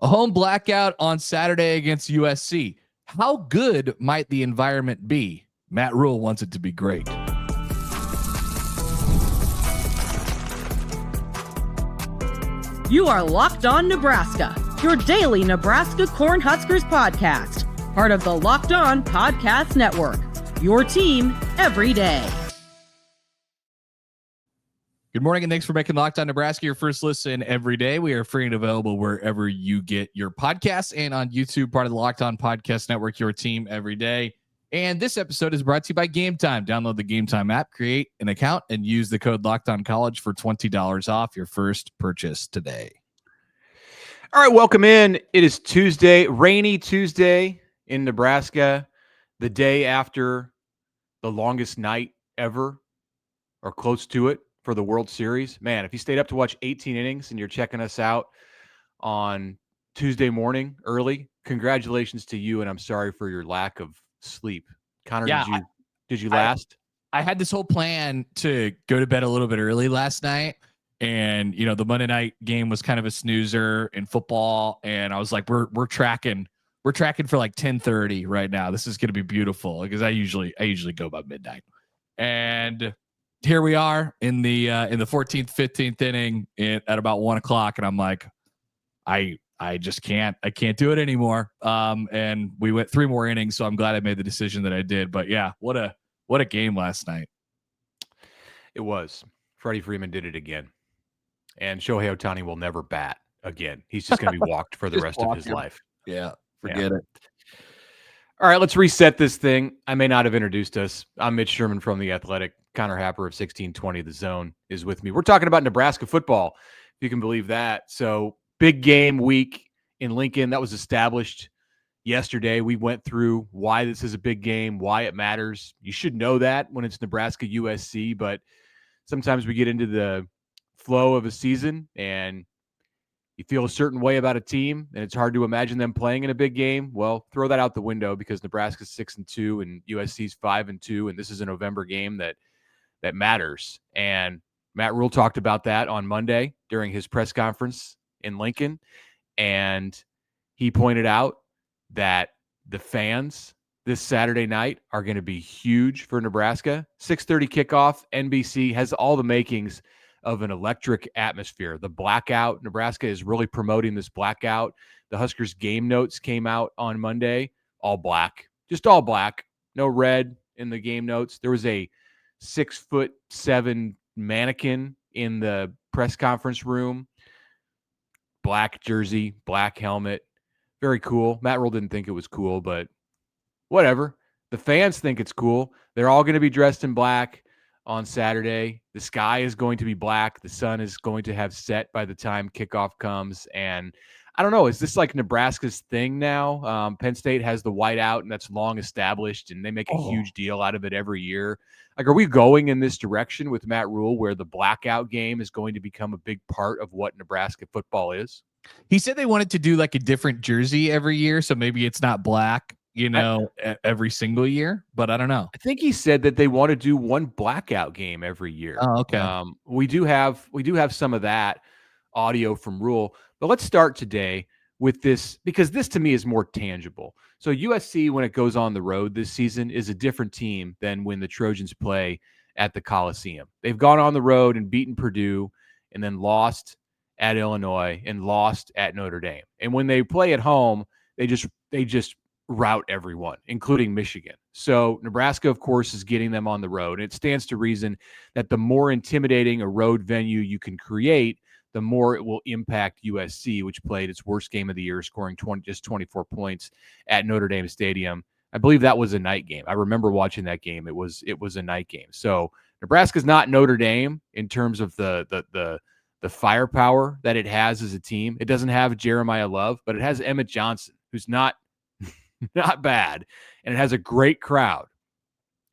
A home blackout on Saturday against USC. How good might the environment be? Matt Rhule wants it to be great. You are Locked On Nebraska, your daily Nebraska Cornhuskers podcast, part of the Locked On Podcast Network, your team every day. Good morning, and thanks for making Locked On Nebraska your first listen every day. We are free and available wherever you get your podcasts and on YouTube, part of the Locked On Podcast Network, your team every day. And this episode is brought to you by Game Time. Download the Game Time app, create an account, and use the code LOCKEDONCollege for $20 off your first purchase today. All right, welcome in. It is Tuesday, rainy Tuesday in Nebraska, the day after the longest night ever, or close to it, for the World Series. Man, if you stayed up to watch 18 innings and you're checking us out on Tuesday morning early, congratulations to you, and I'm sorry for your lack of sleep. Connor, Yeah, did you last? I had this whole plan to go to bed a little bit early last night, and the Monday night game was kind of a snoozer in football, and I was like, we're tracking for like 10:30 right now. This is going to be beautiful because I usually go about midnight, and here we are in the 14th, 15th inning at about 1:00, and I'm like, I just can't do it anymore. And we went 3 more innings, so I'm glad I made the decision that I did. But yeah, what a game last night. It was. Freddie Freeman did it again, and Shohei Ohtani will never bat again. He's just going to be walked for the rest of his life. Yeah, forget it. All right, let's reset this thing. I may not have introduced us. I'm Mitch Sherman from The Athletic. Connor Happer of 1620 The Zone is with me. We're talking about Nebraska football, if you can believe that. So big game week in Lincoln. That was established yesterday. We went through why this is a big game, why it matters. You should know that when it's Nebraska USC, but sometimes we get into the flow of a season and you feel a certain way about a team, and it's hard to imagine them playing in a big game. Well, throw that out the window because Nebraska's 6-2 and USC's 5-2, and this is a November game that matters. And Matt Rhule talked about that on Monday during his press conference in Lincoln, and he pointed out that the fans this Saturday night are going to be huge for Nebraska. 6:30 kickoff. NBC has all the makings of an electric atmosphere. The Blackout, Nebraska is really promoting this Blackout. The Huskers game notes came out on Monday, all black, just all black, no red in the game notes. There was a 6'7" mannequin in the press conference room, black jersey, black helmet, very cool. Matt Rhule didn't think it was cool, but whatever. The fans think it's cool. They're all going to be dressed in black on Saturday. The sky is going to be black. The sun is going to have set by the time kickoff comes. And I don't know, is this like Nebraska's thing now? Penn State has the whiteout, and that's long established, and they make a huge deal out of it every year. Like, are we going in this direction with Matt Rhule where the blackout game is going to become a big part of what Nebraska football is? He said they wanted to do like a different jersey every year, so maybe it's not black, every single year, but I don't know. I think he said that they want to do one blackout game every year. Oh, okay. We do have some of that audio from Rhule, but let's start today with this because this to me is more tangible. So USC, when it goes on the road this season, is a different team than when the Trojans play at the Coliseum. They've gone on the road and beaten Purdue and then lost at Illinois and lost at Notre Dame. And when they play at home, they just rout everyone, including Michigan. So Nebraska, of course, is getting them on the road. And it stands to reason that the more intimidating a road venue you can create, the more it will impact USC, which played its worst game of the year, scoring 24 points at Notre Dame Stadium. I believe that was a night game. I remember watching that game. It was a night game. So Nebraska's not Notre Dame in terms of the firepower that it has as a team. It doesn't have Jeremiah Love, but it has Emmett Johnson, who's not bad, and it has a great crowd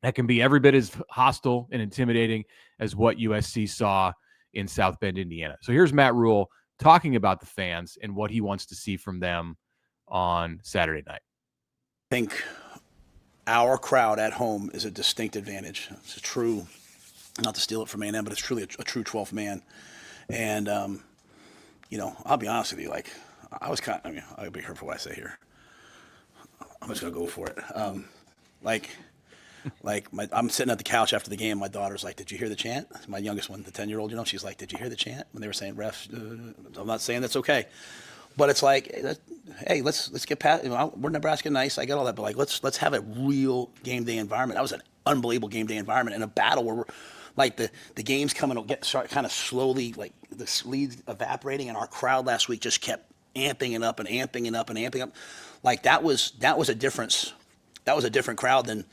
that can be every bit as hostile and intimidating as what USC saw in South Bend, Indiana. So here's Matt Rhule talking about the fans and what he wants to see from them on Saturday night. I think our crowd at home is a distinct advantage. It's a true, not to steal it from A&M, but it's truly a true 12th man. And, I'll be honest with you, like, I was kind of, I mean, I'll be careful what I say here. I'm just going to go for it. I'm sitting at the couch after the game. My daughter's like, "Did you hear the chant?" My youngest one, the 10-year-old, she's like, "Did you hear the chant when they were saying refs?" I'm not saying that's okay, but it's like, hey, let's get past. We're Nebraska nice. I get all that, but like, let's have a real game day environment. That was an unbelievable game day environment in a battle where we're like the games coming will start kind of slowly, like the lead evaporating, and our crowd last week just kept amping it up and amping it up and amping up. Like that was a difference. That was a different crowd than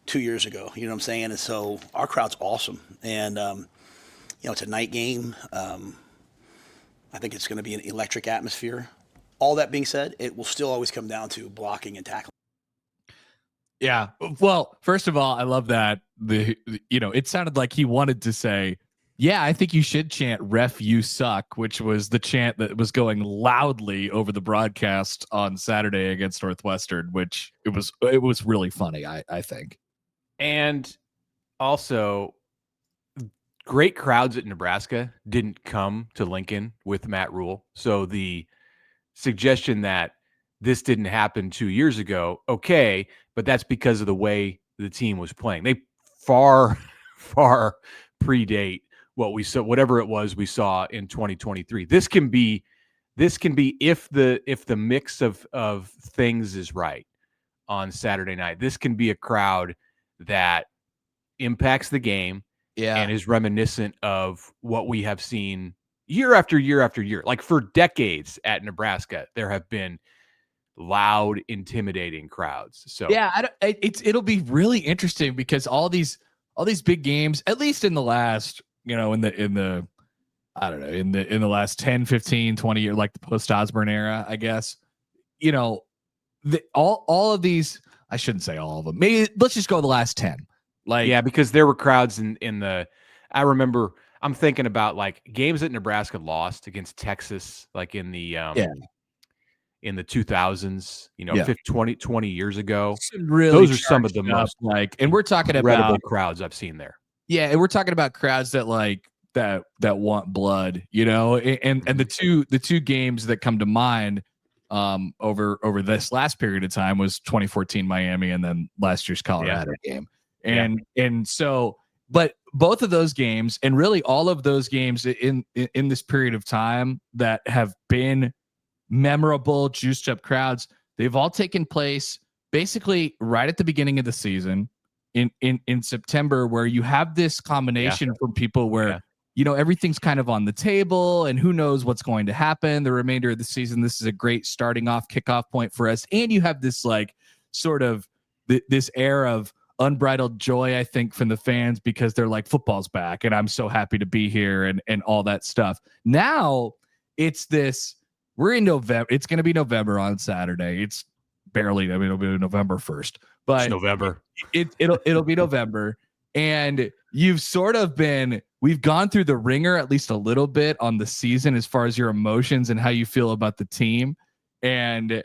2 years ago. You know what I'm saying? And so our crowd's awesome. And, it's a night game. I think it's going to be an electric atmosphere. All that being said, it will still always come down to blocking and tackling. Yeah. Well, first of all, I love that it sounded like he wanted to say, yeah, I think you should chant "Ref, you suck," which was the chant that was going loudly over the broadcast on Saturday against Northwestern, which it was really funny, I think. And also, great crowds at Nebraska didn't come to Lincoln with Matt Rhule. So the suggestion that this didn't happen 2 years ago, okay, but that's because of the way the team was playing. They far, far predate what we saw, whatever it was we saw in 2023. This can be if the mix of things is right on Saturday night. This can be a crowd that impacts the game and is reminiscent of what we have seen year after year after year. Like for decades at Nebraska, there have been loud, intimidating crowds. So yeah, it'll be really interesting because all these big games, at least in the last, in the I don't know, in the last 10, 15, 20 years, like the post Osborne era, I guess, all of these, I shouldn't say all of them. Maybe let's just go the last 10. Like, yeah, because there were crowds in the, I remember, I'm thinking about like games that Nebraska lost against Texas, like in the, in the 2000s, 20 years ago. Really, those are some of the most and we're talking incredible about crowds I've seen there. Yeah, and we're talking about crowds that like that want blood, and the two games that come to mind over this last period of time was 2014 Miami and then last year's Colorado game. And so, but both of those games and really all of those games in this period of time that have been memorable, juiced up crowds, they've all taken place basically right at the beginning of the season in September, where you have this combination from people where everything's kind of on the table and who knows what's going to happen the remainder of the season. This is a great starting off kickoff point for us, and you have this like sort of this air of unbridled joy, I think, from the fans because they're like, football's back and I'm so happy to be here and all that stuff. Now it's this, we're in November. It's going to be November on Saturday. It's barely, it'll be November 1st, but it's November. It'll be November. And we've gone through the ringer at least a little bit on the season as far as your emotions and how you feel about the team. And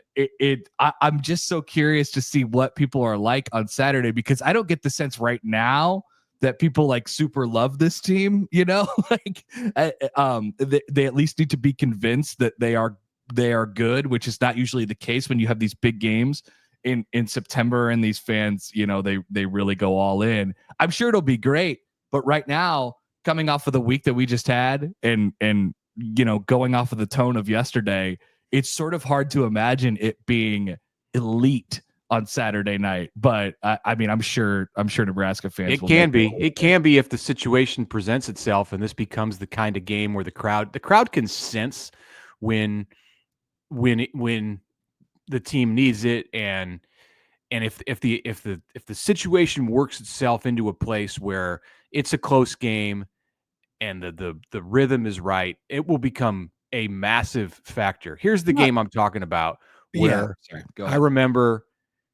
I'm just so curious to see what people are like on Saturday, because I don't get the sense right now that people like super love this team, like they at least need to be convinced that they are good, which is not usually the case when you have these big games in September and these fans, they really go all in. I'm sure it'll be great, but right now, coming off of the week that we just had and going off of the tone of yesterday, it's sort of hard to imagine it being elite on Saturday night. But I mean, I'm sure Nebraska fans. It can be if the situation presents itself and this becomes the kind of game where the crowd can sense when the team needs it, and if the situation works itself into a place where it's a close game and the rhythm is right, it will become a massive factor. Here's the game I'm talking about where I remember.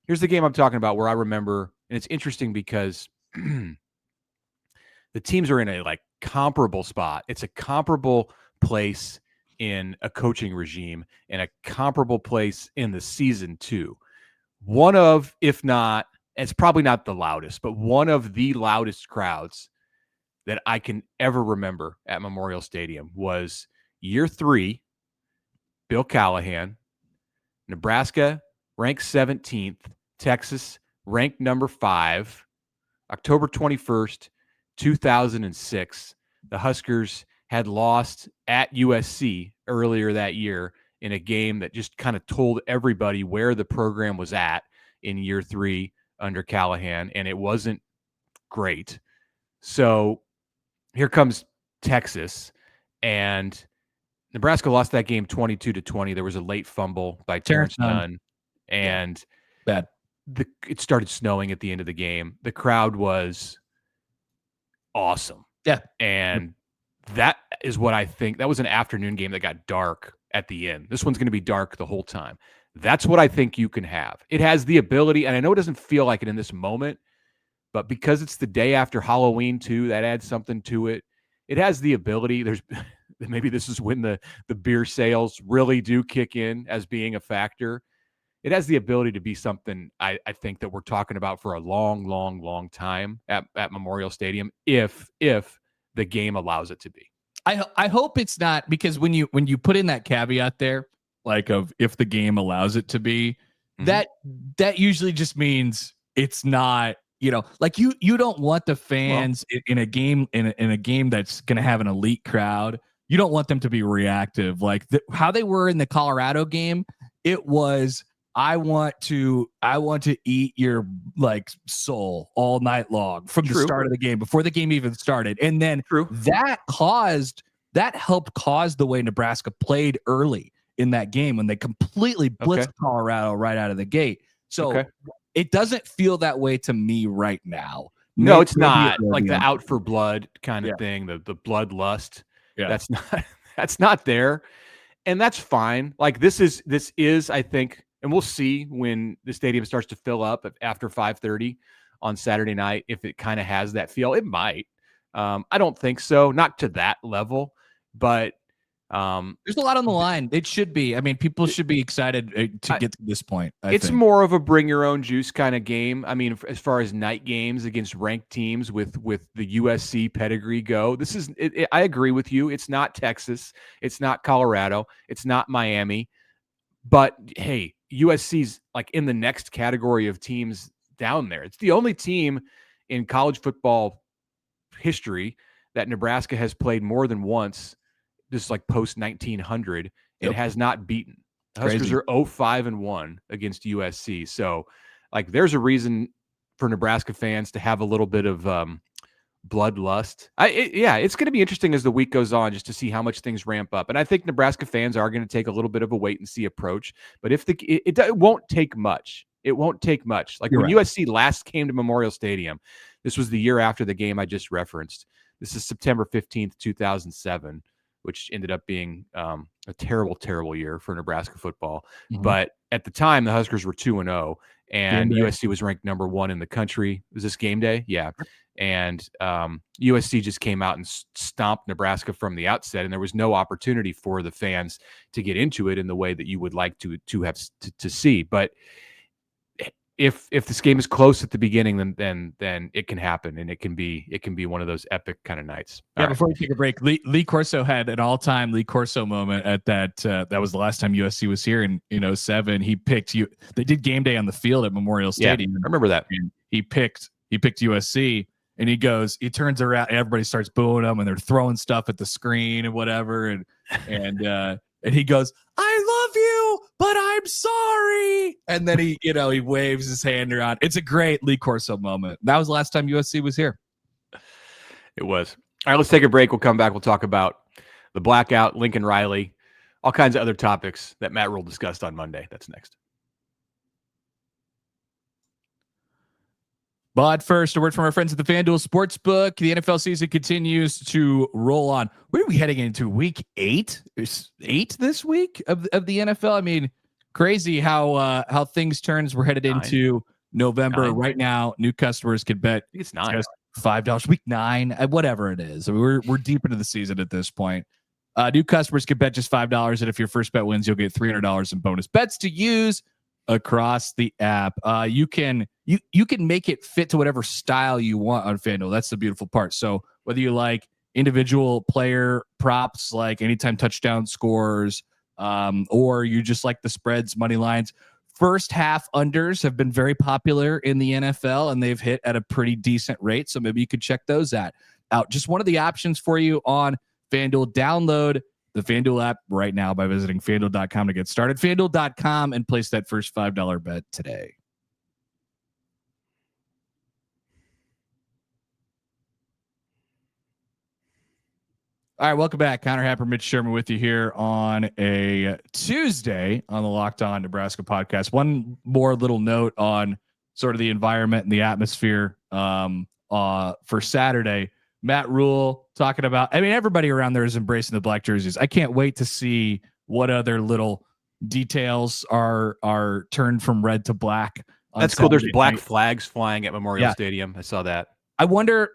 Here's the game I'm talking about where I remember, and it's interesting because the teams are in a like comparable spot. It's a comparable place in a coaching regime and a comparable place in the season too. One of, if not, it's probably not the loudest, but one of the loudest crowds that I can ever remember at Memorial Stadium was year 3 Bill Callahan. Nebraska ranked 17th. Texas ranked number 5. October 21st, 2006. The Huskers had lost at USC earlier that year in a game that just kind of told everybody where the program was at in year 3 under Callahan, and it wasn't great. So here comes Texas, and Nebraska lost that game 22-20. There was a late fumble by Terrence Nunn, and bad. It started snowing at the end of the game. The crowd was awesome. Yeah. And that is what I think. That was an afternoon game that got dark at the end. This one's going to be dark the whole time. That's what I think you can have. It has the ability, and I know it doesn't feel like it in this moment, but because it's the day after Halloween too, that adds something to it. It has the ability. Maybe this is when the beer sales really do kick in as being a factor. It has the ability to be something I think that we're talking about for a long, long, long time at Memorial Stadium if the game allows it to be. I hope it's not, because when you put in that caveat there, like of if the game allows it to be, that usually just means it's not, like you don't want the fans in a game in a game that's going to have an elite crowd. You don't want them to be reactive like how they were in the Colorado game. It was, I want to eat your like soul all night long from the start of the game before the game even started. And then that helped cause the way Nebraska played early in that game when they completely blitzed Colorado right out of the gate. So it doesn't feel that way to me right now. No, it's not like the out for blood kind of thing, the bloodlust. Yeah. That's not there. And that's fine. Like this is, I think, and we'll see when the stadium starts to fill up after 5:30 on Saturday night, if it kind of has that feel. It might. I don't think so. Not to that level, but there's a lot on the line. It should be. I mean, people should be excited to get to this point. It's more of a bring your own juice kind of game. I mean, as far as night games against ranked teams with the USC pedigree go, this is. I agree with you. It's not Texas. It's not Colorado. It's not Miami. But hey, USC's like in the next category of teams down there. It's the only team in college football history that Nebraska has played more than once. Just like post 1900, it has not beaten. The Huskers are 0-5-1 against USC. So, like, there's a reason for Nebraska fans to have a little bit of bloodlust. It's going to be interesting as the week goes on, just to see how much things ramp up. And I think Nebraska fans are going to take a little bit of a wait and see approach. But if it won't take much. It won't take much. Like when USC last came to Memorial Stadium, this was the year after the game I just referenced. This is September 15th, 2007. Which ended up being a terrible, terrible year for Nebraska football. But at the time, the Huskers were 2-0, and USC was ranked number 1 in the country. Was this game day? Yeah. And USC just came out and stomped Nebraska from the outset, and there was no opportunity for the fans to get into it in the way that you would like to have to see. But if this game is close at the beginning, then it can happen, and it can be one of those epic kind of nights. Before we take a break, Lee Corso had an all-time Lee Corso moment at that. That was the last time USC was here in 2007. He picked you. They did game day on the field at Memorial Stadium. I remember that. And he picked USC, and he turns around, and everybody starts booing him, and they're throwing stuff at the screen and whatever, and he goes, "I love you, but I'm sorry." And then he waves his hand around. It's a great Lee Corso moment. That was the last time USC was here. It was. All right, let's take a break. We'll come back. We'll talk about the Blackout, Lincoln Riley, all kinds of other topics that Matt Rhule discussed on Monday. That's next. But first, a word from our friends at the FanDuel Sportsbook. The NFL season continues to roll on. Where are we heading into? Week 8? There's 8 this week of the NFL. I mean, crazy how things turns. We're headed into November. 9. Right now, new customers could bet. I think it's 9. $5. Week 9, whatever it is. I mean, we're deep into the season at this point. New customers could bet just $5, and if your first bet wins, you'll get $300 in bonus bets to use across the app. You can make it fit to whatever style you want on FanDuel. That's the beautiful part. So whether you like individual player props like anytime touchdown scores, or you just like the spreads, money lines. First half unders have been very popular in the NFL, and they've hit at a pretty decent rate. So maybe you could check those out. Just one of the options for you on FanDuel. Download the FanDuel app right now by visiting FanDuel.com to get started. FanDuel.com and place that first $5 bet today. All right, welcome back. Connor Happer, Mitch Sherman with you here on a Tuesday on the Locked On Nebraska podcast. One more little note on sort of the environment and the atmosphere for Saturday. Matt Rhule talking about, I mean, everybody around there is embracing the black jerseys. I can't wait to see what other little details are turned from red to black. That's cool. There's black night. flags flying at Memorial Stadium. I saw that. I wonder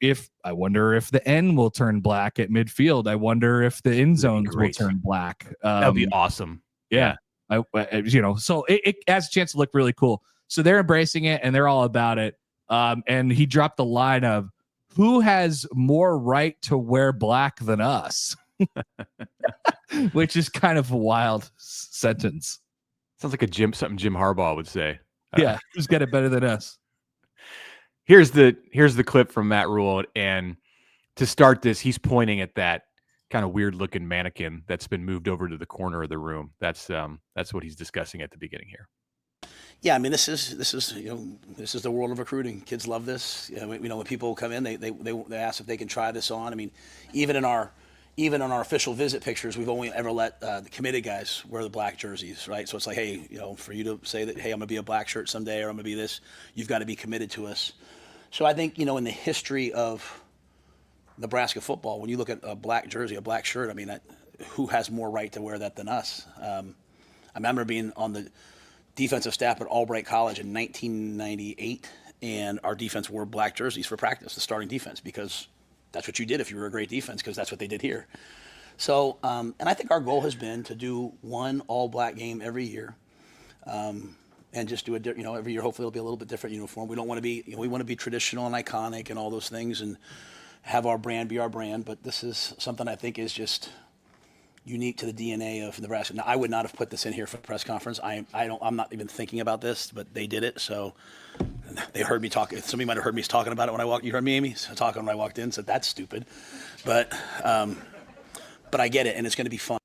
if the N will turn black at midfield. I wonder if the end zones will turn black. That'd be awesome. Yeah. So it has a chance to look really cool. So they're embracing it and they're all about it. And he dropped the line of, who has more right to wear black than us? Which is kind of a wild sentence. Sounds like something Jim Harbaugh would say. Yeah. Who's got it better than us? Here's the clip from Matt Rhule, and to start this, he's pointing at that kind of weird looking mannequin that's been moved over to the corner of the room. That's what he's discussing at the beginning here. Yeah, I mean, this is the world of recruiting. Kids love this. When people come in, they ask if they can try this on. I mean, even on our official visit pictures, we've only ever let the committed guys wear the black jerseys, right? So it's like, hey, for you to say that, hey, I'm gonna be a black shirt someday, or I'm gonna be this, you've got to be committed to us. So I think, in the history of Nebraska football, when you look at a black jersey, a black shirt, I mean, who has more right to wear that than us? I remember being on the defensive staff at Albright College in 1998, and our defense wore black jerseys for practice, the starting defense, because that's what you did if you were a great defense, because that's what they did here. So, and I think our goal has been to do one all-black game every year, and just do every year. Hopefully, it'll be a little bit different uniform. We don't want to be, we want to be traditional and iconic and all those things, and have our brand be our brand. But this is something I think is just unique to the DNA of Nebraska. Now, I would not have put this in here for the press conference. I'm not even thinking about this, but they did it. So they heard me talk. Somebody might have heard me talking about it when I walked. You heard me, Amy, talking when I walked in. Said that's stupid, but I get it, and it's going to be fun.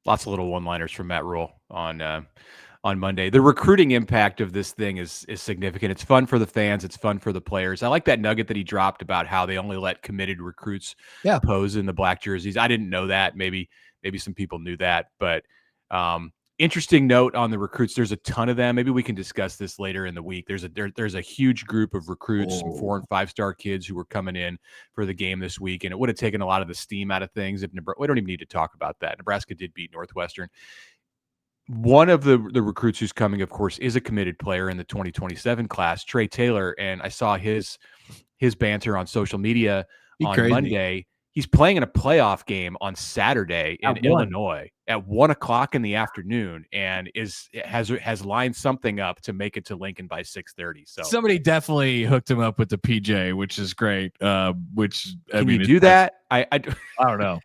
Lots of little one-liners from Matt Rhule on Monday. The recruiting impact of this thing is significant. It's fun for the fans. It's fun for the players. I like that nugget that he dropped about how they only let committed recruits pose in the black jerseys. I didn't know that. Maybe some people knew that, but interesting note on the recruits. There's a ton of them. Maybe we can discuss this later in the week. There's a huge group of recruits, some 4- and 5-star kids who were coming in for the game this week, and it would have taken a lot of the steam out of things if Nebraska. We don't even need to talk about that. Nebraska did beat Northwestern. One of the recruits who's coming, of course, is a committed player in the 2027 class, Trey Taylor, and I saw his banter on social media on Monday. He's playing in a playoff game on Saturday in Illinois at 1:00 in the afternoon, and has lined something up to make it to Lincoln by 6:30. So somebody definitely hooked him up with the PJ, which is great. Can you do that? I don't know.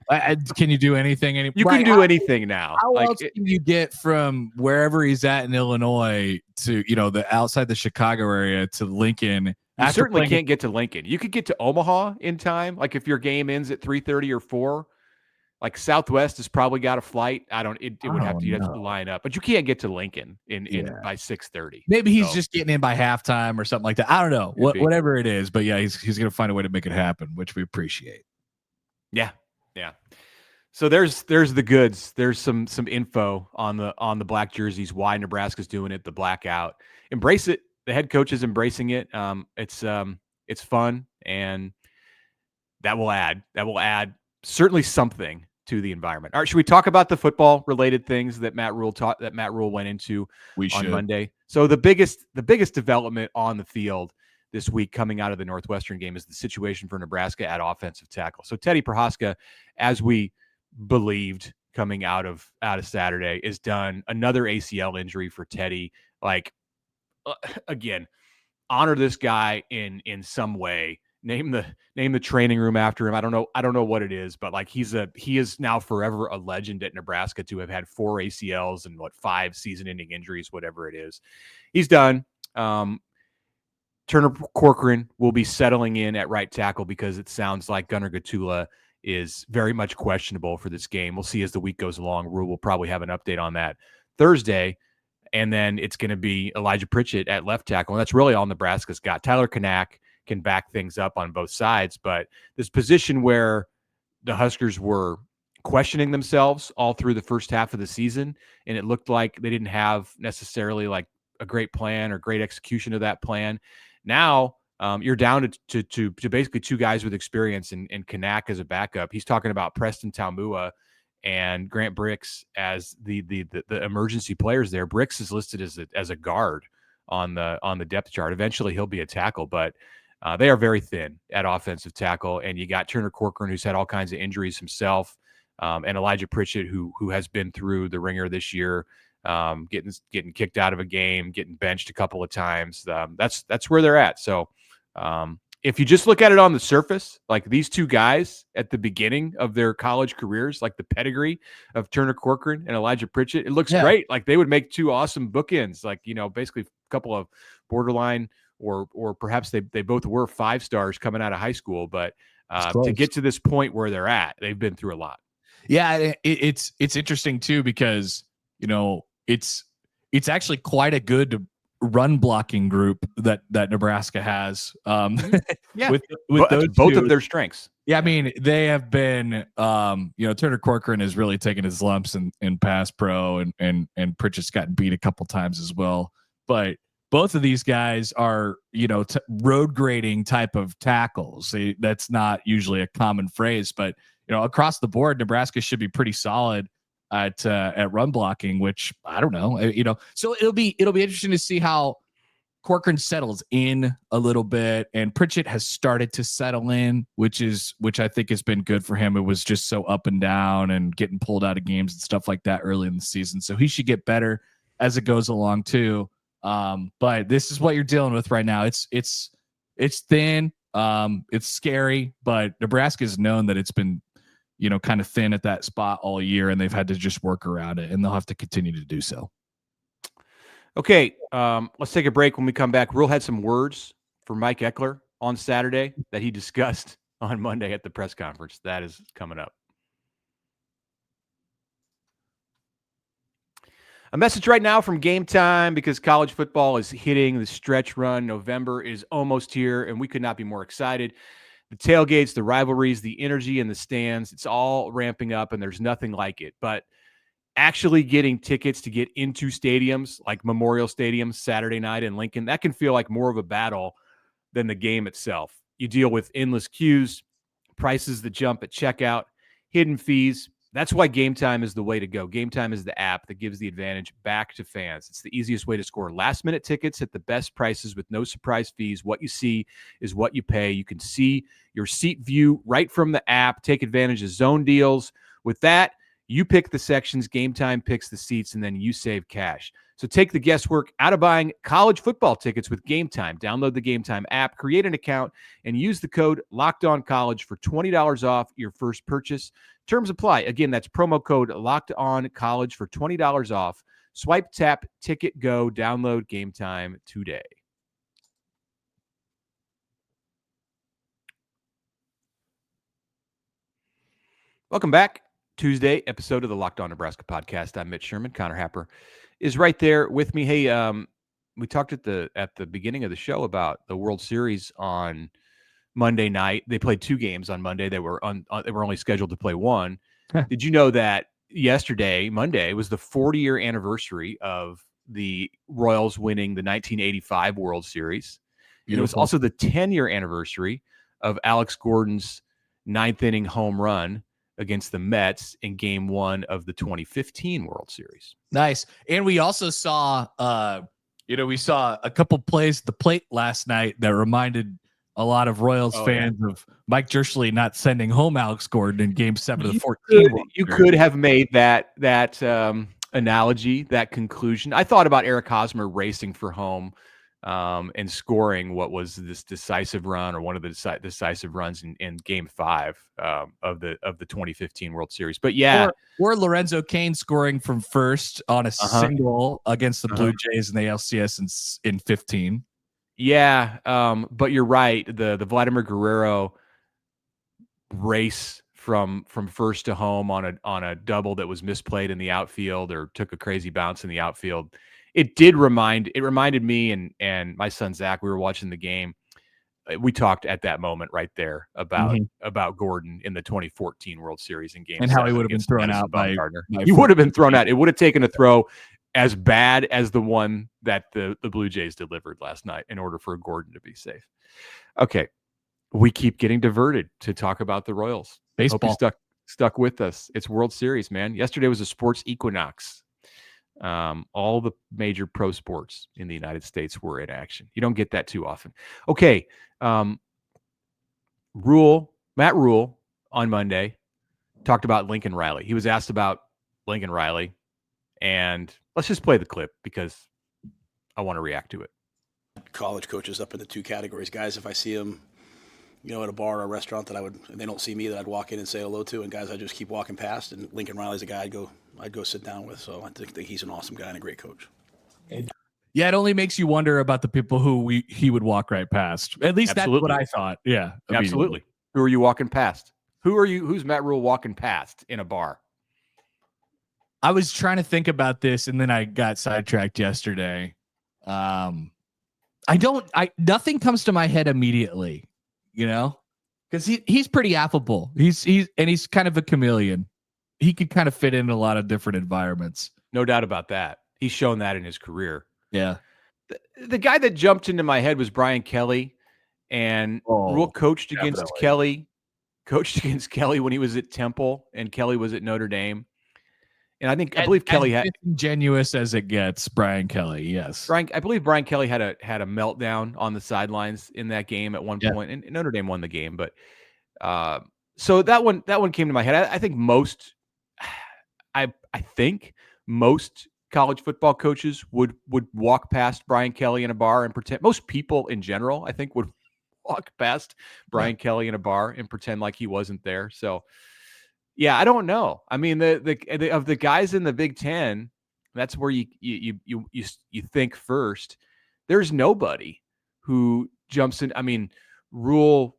Can you do anything? You can do anything now. How else can you get from wherever he's at in Illinois to the outside the Chicago area to Lincoln? You certainly can't get to Lincoln. You could get to Omaha in time. Like if your game ends at 3:30 or 4, like Southwest has probably got a flight. You'd have to line up, but you can't get to Lincoln by 6:30. Maybe he's just getting in by halftime or something like that. I don't know. Whatever it is, but yeah, he's going to find a way to make it happen, which we appreciate. Yeah. Yeah. So there's the goods. There's some info on the black jerseys, why Nebraska's doing it, the blackout. Embrace it. The head coach is embracing it. It's fun, and that will add certainly something to the environment. All right, should we talk about the football related things that Matt Rhule went into on Monday? So the biggest development on the field this week coming out of the Northwestern game is the situation for Nebraska at offensive tackle. So Teddy Prohaska, as we believed coming out of Saturday, is done. Another ACL injury for Teddy. Like, again, honor this guy in some way. name the training room after him. I don't know what it is, but like he is now forever a legend at Nebraska to have had 4 ACLs and 5 season-ending injuries, whatever it is. He's done. Turner Corcoran will be settling in at right tackle because it sounds like Gunnar Gatula is very much questionable for this game. We'll see as the week goes along. Rhule will probably have an update on that Thursday. And then it's going to be Elijah Pritchett at left tackle. And that's really all Nebraska's got. Tyler Kanak can back things up on both sides. But this position where the Huskers were questioning themselves all through the first half of the season, and it looked like they didn't have necessarily like a great plan or great execution of that plan. Now you're down to basically 2 guys with experience and Kanak as a backup. He's talking about Preston Taumua and Grant Brix as the emergency players there. Brix is listed as a guard on the depth chart. Eventually he'll be a tackle, but they are very thin at offensive tackle. And you got Turner Corcoran, who's had all kinds of injuries himself, and Elijah Pritchett, who has been through the ringer this year, getting kicked out of a game, getting benched a couple of times. That's where they're at. So if you just look at it on the surface, like these 2 guys at the beginning of their college careers, like the pedigree of Turner Corcoran and Elijah Pritchett, it looks great. Like they would make 2 awesome bookends, like, basically a couple of borderline or perhaps they both were 5 stars coming out of high school. But to get to this point where they're at, they've been through a lot. Yeah, it's interesting too, because, it's actually quite a good run blocking group that Nebraska has. With those both 2 of their strengths. Yeah, I mean, they have been, Turner Corcoran has really taken his lumps in pass pro, and Pritchett's gotten beat a couple times as well. But both of these guys are, road grading type of tackles. That's not usually a common phrase, but across the board, Nebraska should be pretty solid at run blocking, which I don't know, so it'll be interesting to see how Corcoran settles in a little bit, and Pritchett has started to settle in, which I think has been good for him. It was just so up and down and getting pulled out of games and stuff like that early in the season. So he should get better as it goes along too. But this is what you're dealing with right now. It's thin. It's scary, but Nebraska's known that it's been, kind of thin at that spot all year, and they've had to just work around it, and they'll have to continue to do so. Okay, let's take a break. When we come back, Rhule had some words for Mike Ekeler on Saturday that he discussed on Monday at the press conference. That is coming up. A message right now from Game Time, because college football is hitting the stretch run. November is almost here, and we could not be more excited. The tailgates, the rivalries, the energy in the stands, it's all ramping up, and there's nothing like it. But actually getting tickets to get into stadiums like Memorial Stadium Saturday night in Lincoln, that can feel like more of a battle than the game itself. You deal with endless queues, prices that jump at checkout, hidden fees. That's why Game Time is the way to go. Game Time is the app that gives the advantage back to fans. It's the easiest way to score last-minute tickets at the best prices with no surprise fees. What you see is what you pay. You can see your seat view right from the app. Take advantage of zone deals. With that, you pick the sections, Game Time picks the seats, and then you save cash. So take the guesswork out of buying college football tickets with Game Time. Download the Game Time app, create an account, and use the code LOCKEDONCollege for $20 off your first purchase. Terms apply. Again, that's promo code LOCKEDONCollege for $20 off. Swipe, tap, ticket, go. Download Game Time today. Welcome back. Tuesday episode of the Locked On Nebraska podcast. I'm Mitch Sherman. Connor Happer is right there with me. Hey, we talked at the beginning of the show about the World Series on Monday night. They played 2 games on Monday. They were only scheduled to play 1. Did you know that yesterday, Monday, was the 40-year anniversary of the Royals winning the 1985 World Series? It was also the 10-year anniversary of Alex Gordon's 9th inning home run against the Mets in Game 1 of the 2015 World Series. Nice. And we also saw, we saw a couple plays at the plate last night that reminded a lot of Royals fans of Mike Jerschley not sending home Alex Gordon in Game 7 of the 14. You could have made that analogy, that conclusion. I thought about Eric Hosmer racing for home and scoring what was this decisive run, or one of the decisive runs in Game 5 of the 2015 World Series. But yeah, or Lorenzo Cain scoring from first on a single against the Blue Jays in the LCS in 15. Yeah, but you're right. The Vladimir Guerrero race from first to home on a double that was misplayed in the outfield, or took a crazy bounce in the outfield. It reminded me and my son Zach. We were watching the game. We talked at that moment right there about Gordon in the 2014 World Series in Game 7, and how he would have been thrown out by he would have been thrown out. It would have taken a throw as bad as the one that the Blue Jays delivered last night in order for Gordon to be safe. Okay, we keep getting diverted to talk about the Royals. Baseball. Hope you stuck with us. It's World Series, man. Yesterday was a sports equinox. All the major pro sports in the United States were in action. You don't get that too often. Okay. Matt Rhule on Monday talked about Lincoln Riley. He was asked about Lincoln Riley, and let's just play the clip because I want to react to it. College coaches up into 2 categories. Guys, if I see them, at a bar or a restaurant and they don't see me, that I'd walk in and say hello to, and guys I just keep walking past. And Lincoln Riley's a guy I'd go sit down with. So I think he's an awesome guy and a great coach. Yeah, it only makes you wonder about the people who he would walk right past. At least that's what I thought. Yeah, absolutely. Who are you walking past? Who's Matt Rhule walking past in a bar? I was trying to think about this, and then I got sidetracked yesterday. Nothing comes to my head immediately, because he's pretty affable. He's kind of a chameleon. He could kind of fit in a lot of different environments. No doubt about that. He's shown that in his career. Yeah. The guy that jumped into my head was Brian Kelly, and Rhule coached against Kelly. Coached against Kelly when he was at Temple, and Kelly was at Notre Dame. And I believe Kelly had ingenuous as it gets. Brian Kelly, yes. I believe Brian Kelly had a meltdown on the sidelines in that game at one point, and Notre Dame won the game. But so that one came to my head. I think most college football coaches would walk past Brian Kelly in a bar and pretend. Most people in general, I think, would walk past Brian Kelly in a bar and pretend like he wasn't there. So. Yeah, I don't know. I mean, of the guys in the Big Ten, that's where you think first. There's nobody who jumps in. I mean, Rhule,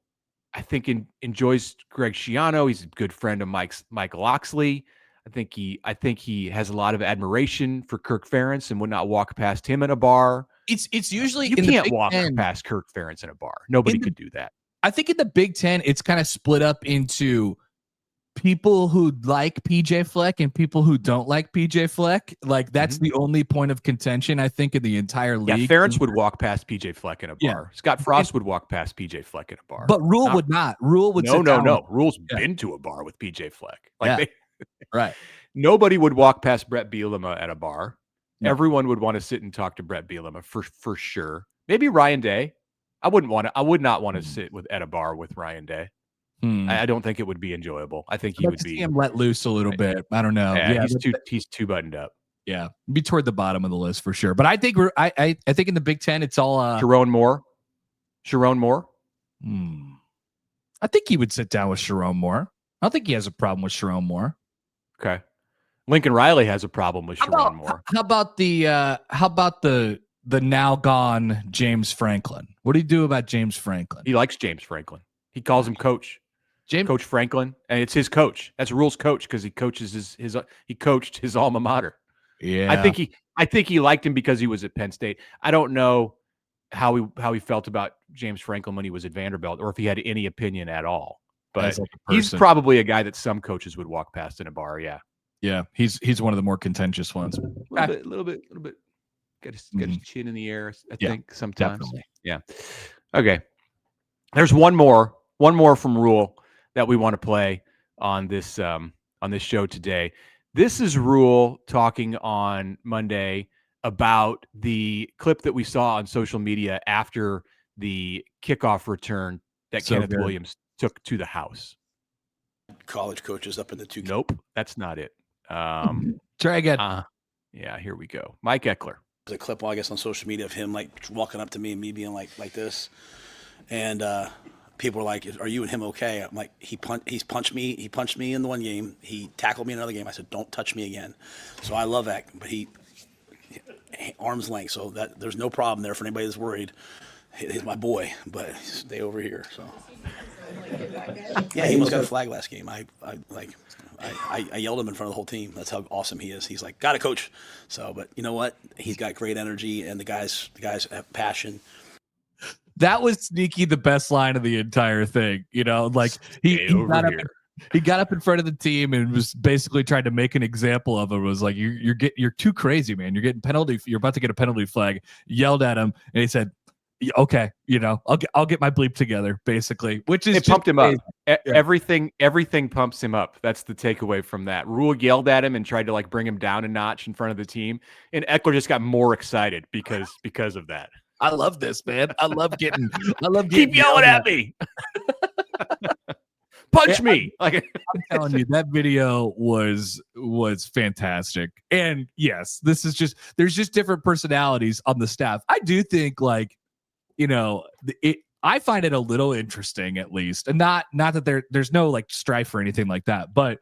I think enjoys Greg Schiano. He's a good friend of Mike Loxley. I think he has a lot of admiration for Kirk Ferentz and would not walk past him in a bar. It's usually you can't walk past Kirk Ferentz in a bar. Nobody could do that. I think in the Big Ten, it's kind of split up into people who like PJ Fleck and people who don't like PJ Fleck. Like that's the only point of contention, I think, in the entire league. Yeah, Ferentz would walk past PJ Fleck in a bar. Yeah. Scott Frost would walk past PJ Fleck in a bar. But Rhule would not. Rhule would No. Rhule's been to a bar with PJ Fleck. Right. Nobody would walk past Brett Bielema at a bar. No. Everyone would want to sit and talk to Brett Bielema for sure. Maybe Ryan Day. I would not want to sit at a bar with Ryan Day. I don't think it would be enjoyable. I think he would be him let loose a little bit. I don't know. Yeah, he's too buttoned up. Yeah, be toward the bottom of the list for sure. But I think I think in the Big Ten, it's all Sharon Moore. I think he would sit down with Sharon Moore. I don't think he has a problem with Sharon Moore. Okay. Lincoln Riley has a problem with Sharon Moore. How about the now gone James Franklin? What do you do about James Franklin? He likes James Franklin. He calls him Coach. Coach Franklin, and it's his coach. That's Rhule's coach because he coaches he coached his alma mater. Yeah, I think he liked him because he was at Penn State. I don't know how he felt about James Franklin when he was at Vanderbilt, or if he had any opinion at all. But he's probably a guy that some coaches would walk past in a bar. Yeah, he's one of the more contentious ones. A little bit. Got his chin in the air. I think sometimes. Definitely. Yeah. Okay. There's one more from Rhule that we want to play on this show today. This is Rhule talking on Monday about the clip that we saw on social media after the kickoff return that Kenneth Williams took to the house. College coaches up in the 2. Nope, that's not it. Try again. Yeah, here we go. Mike Ekeler There's a clip, I guess, on social media of him like walking up to me and me being like this, and people were like, "Are you and him okay?" I'm like, he's punched me. He punched me in the one game. He tackled me in another game. I said, "Don't touch me again." So I love that, but he arm's length, so that there's no problem there for anybody that's worried. He's my boy, but stay over here. So yeah, he almost got a flag last game. I yelled him in front of the whole team. That's how awesome he is. He's like, "Got it, coach." So, but you know what? He's got great energy, and the guys have passion. That was sneaky the best line of the entire thing. You know, like he got up in front of the team and was basically trying to make an example of him. It was like, you're too crazy, man. You're about to get a penalty flag. Yelled at him, and he said, "Okay, you know, I'll get my bleep together," basically, which is it pumped him up. Yeah. Everything pumps him up. That's the takeaway from that. Rhule yelled at him and tried to like bring him down a notch in front of the team, and Ekeler just got more excited because of that. I love this, man. I love getting keep yelling at me. Punch me. Like I'm telling you, that video was fantastic. And yes, there's just different personalities on the staff. I do think, like, you know, I find it a little interesting, at least, and not that there's no like strife or anything like that, but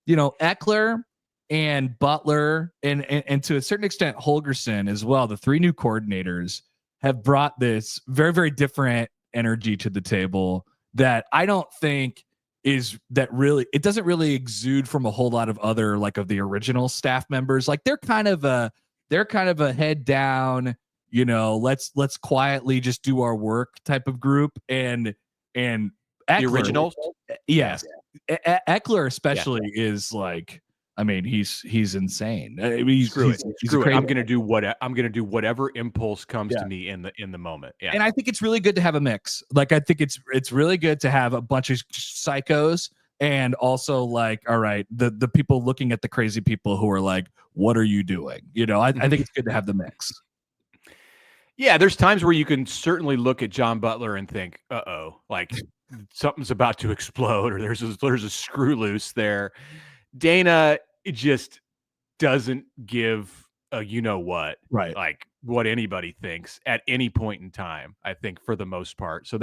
you know, Ekeler and Butler and to a certain extent Holgorsen as well, the three new coordinators have brought this very, very different energy to the table that I don't think it doesn't really exude from a whole lot of other, like, of the original staff members. Like they're kind of a head down, you know, let's quietly just do our work type of group. And Ekeler, the originals. Yes. Ekeler especially is like, I mean, he's insane. I mean, he's crazy. I'm gonna do whatever impulse comes to me in the moment. Yeah, and I think it's really good to have a mix. Like, I think it's really good to have a bunch of psychos and also, like, all right, the people looking at the crazy people who are like, "What are you doing?" You know, I think it's good to have the mix. Yeah, there's times where you can certainly look at John Butler and think, "Uh-oh, like something's about to explode," or there's a screw loose there. Dana just doesn't give a what, right? Like what anybody thinks at any point in time, I think, for the most part. So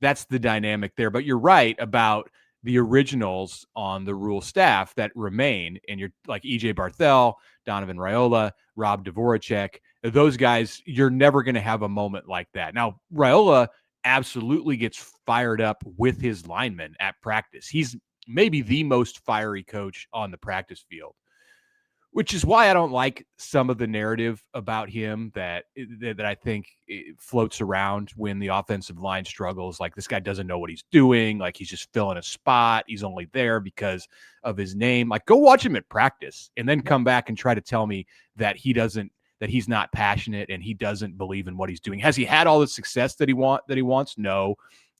that's the dynamic there. But you're right about the originals on the Rhule staff that remain, and you're like EJ Barthel, Donovan Raiola, Rob Dvorak. Those guys, you're never going to have a moment like that. Now, Raiola absolutely gets fired up with his linemen at practice. He's maybe the most fiery coach on the practice field, which is why I don't like some of the narrative about him that I think floats around when the offensive line struggles. Like, this guy doesn't know what he's doing. Like, he's just filling a spot. He's only there because of his name. Like, go watch him at practice and then come back and try to tell me that he's not passionate and he doesn't believe in what he's doing. Has he had all the success that he wants? No.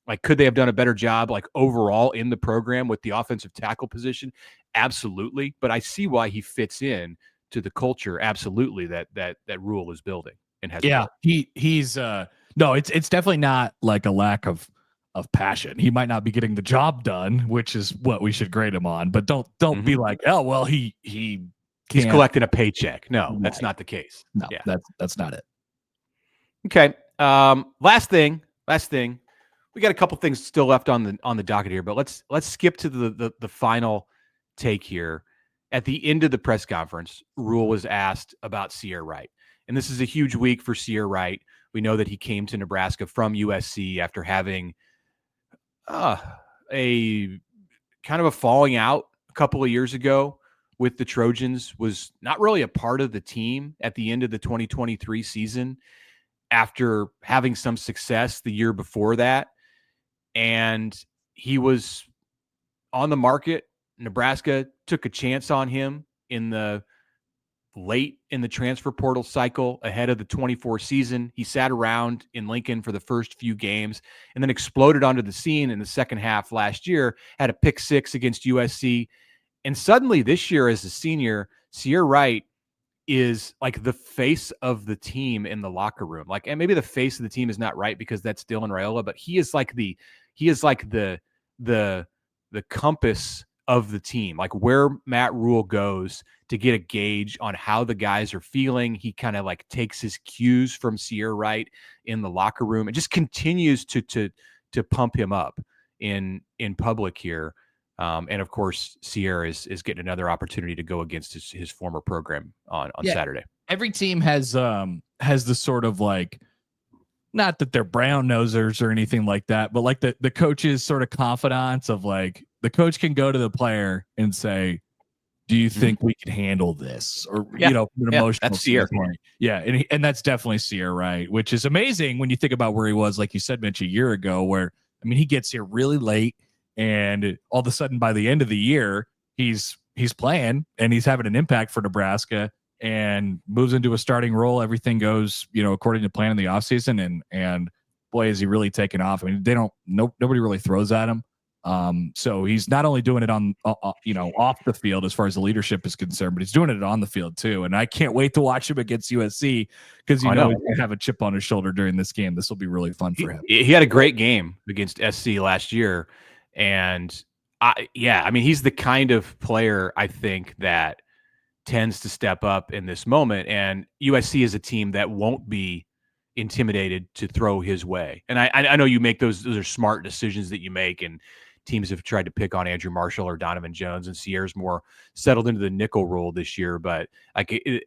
Like, could they have done a better job, like, overall in the program with the offensive tackle position? Absolutely. But I see why he fits in to the culture. Absolutely. That Rhule is building and has. Yeah. He's no, it's definitely not like a lack of passion. He might not be getting the job done, which is what we should grade him on, but don't be like, oh, well, he's collecting a paycheck. No, right. That's not the case. No, yeah. That's not it. Okay. Last thing. We got a couple things still left on the docket here, but let's skip to the final take here. At the end of the press conference, Rhule was asked about Ceyair Wright, and this is a huge week for Ceyair Wright. We know that he came to Nebraska from USC after having a kind of a falling out a couple of years ago with the Trojans. Was not really a part of the team at the end of the 2023 season after having some success the year before that. And he was on the market. Nebraska took a chance on him late in the transfer portal cycle ahead of the 24 season. He sat around in Lincoln for the first few games and then exploded onto the scene in the second half last year, had a pick 6 against USC. And suddenly this year as a senior, Ceyair Wright is like the face of the team in the locker room. Like, and maybe the face of the team is not right because that's Dylan Raiola, but he is like the compass of the team, like where Matt Rhule goes to get a gauge on how the guys are feeling. He kind of like takes his cues from Ceyair Wright in the locker room and just continues to pump him up in public here. And of course, Ceyair is getting another opportunity to go against his former program on Saturday. Every team has the sort of like, not that they're brown nosers or anything like that, but like the coach's sort of confidants of like, the coach can go to the player and say, do you think we can handle this? Or, from an emotional standpoint. Yeah. And that's definitely Ceyair Wright, which is amazing when you think about where he was, like you said, Mitch, a year ago, where, I mean, he gets here really late and all of a sudden by the end of the year, he's playing and he's having an impact for Nebraska and moves into a starting role. Everything goes, according to plan in the offseason. And boy, is he really taken off. I mean, nobody really throws at him. So he's not only doing it on, off the field as far as the leadership is concerned, but he's doing it on the field too. And I can't wait to watch him against USC because he's going to have a chip on his shoulder during this game. This will be really fun for him. He had a great game against SC last year. And he's the kind of player I think that tends to step up in this moment. And USC is a team that won't be intimidated to throw his way. And I know you make those are smart decisions that you make, and teams have tried to pick on Andrew Marshall or Donovan Jones, and Ceyair's more settled into the nickel role this year. But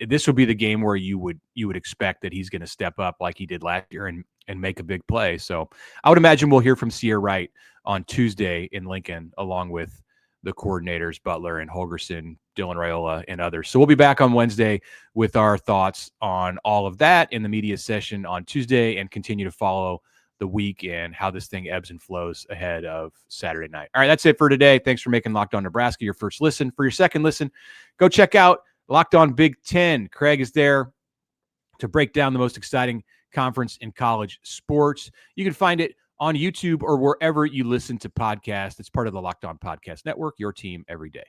this would be the game where you would expect that he's going to step up like he did last year and make a big play. So I would imagine we'll hear from Ceyair Wright on Tuesday in Lincoln, along with the coordinators, Butler and Holgerson, Dylan Raiola, and others. So we'll be back on Wednesday with our thoughts on all of that in the media session on Tuesday, and continue to follow the week and how this thing ebbs and flows ahead of Saturday night. All right, that's it for today. Thanks for making Locked On Nebraska your first listen. For your second listen, go check out Locked On Big Ten. Craig is there to break down the most exciting conference in college sports. You can find it on YouTube or wherever you listen to podcasts. It's part of the Locked On Podcast Network, your team every day.